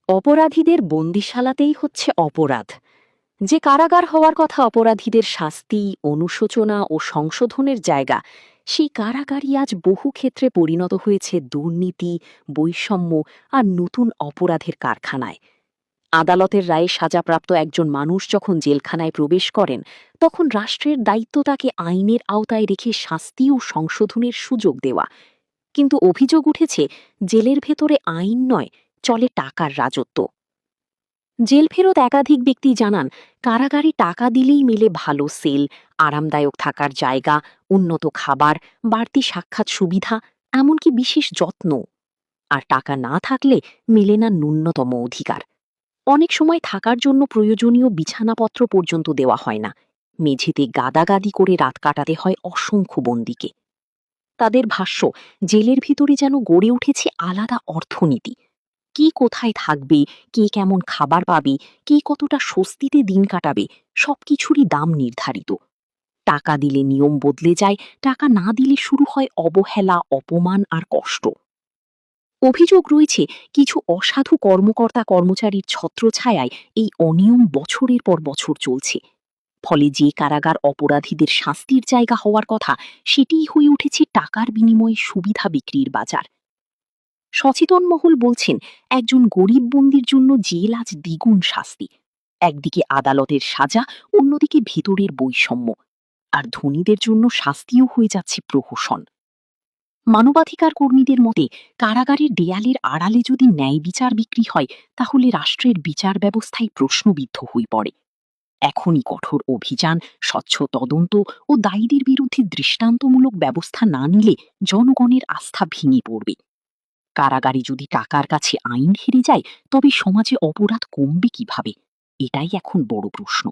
অপরাধীদের বন্দিশালাতেই হচ্ছে অপরাধ। যে কারাগার হওয়ার কথা অপরাধীদের শাস্তি, অনুশোচনা ও সংশোধনের জায়গা, সেই কারাগারই আজ বহু ক্ষেত্রে পরিণত হয়েছে দুর্নীতি, বৈষম্য আর নতুন অপরাধের কারখানায়। আদালতের রায়ে সাজাপ্রাপ্ত একজন মানুষ যখন জেলখানায় প্রবেশ করেন, তখন রাষ্ট্রের দায়িত্ব তাকে আইনের আওতায় রেখে শাস্তি ও সংশোধনের সুযোগ দেওয়া। কিন্তু অভিযোগ উঠেছে, জেলের ভেতরে আইন নয়, চলে টাকার রাজত্ব। জেল ফেরত একাধিক ব্যক্তি জানান, কারাগারে টাকা দিলেই মেলে ভালো সেল, আরামদায়ক থাকার জায়গা, উন্নত খাবার, বাড়তি সাক্ষাৎ সুবিধা, এমনকি বিশেষ যত্ন। আর টাকা না থাকলে মেলে না ন্যূনতম অধিকার। অনেক সময় থাকার জন্য প্রয়োজনীয় বিছানাপত্র পর্যন্ত দেওয়া হয় না। মেঝেতে গাদাগাদি করে রাত কাটাতে হয় অসংখ্য বন্দীকে। তাদের ভাষ্য, জেলের ভিতরে যেন গড়ে উঠেছে আলাদা অর্থনীতি। কি কোথায় থাকবে, কে কেমন খাবার পাবে, কে কতটা স্বস্তিতে দিন কাটাবে, সবকিছুরই দাম নির্ধারিত। টাকা দিলে নিয়ম বদলে যায়, টাকা না দিলে শুরু হয় অবহেলা, অপমান আর কষ্ট। অভিযোগ রয়েছে, কিছু অসাধু কর্মকর্তা কর্মচারীর ছত্রছায়ায় এই অনিয়ম বছরের পর বছর চলছে। ফলে যে কারাগার অপরাধীদের শাস্তির জায়গা হওয়ার কথা, সেটিই হয়ে উঠেছে টাকার বিনিময়ে সুবিধা বিক্রির বাজার। সচেতন মহল বলছেন, একজন গরিব বন্দির জন্য জেল আজ দ্বিগুণ শাস্তি। একদিকে আদালতের সাজা, অন্যদিকে ভিতরের বৈষম্য। আর ধনীদের জন্য শাস্তিও হয়ে যাচ্ছে প্রহসন। মানবাধিকার কর্মীদের মতে, কারাগারের দেয়ালের আড়ালে যদি ন্যায় বিচার বিক্রি হয়, তাহলে রাষ্ট্রের বিচার ব্যবস্থায় প্রশ্নবিদ্ধ হয়ে পড়ে। এখনই কঠোর অভিযান, স্বচ্ছ তদন্ত ও দায়ীদের বিরুদ্ধে দৃষ্টান্তমূলক ব্যবস্থা না নিলে জনগণের আস্থা ভেঙে পড়বে। কারাগারে যদি টাকার কাছে আইন হেরে যায়, তবে সমাজে অপরাধ কমবে কিভাবে? এটাই এখন বড় প্রশ্ন।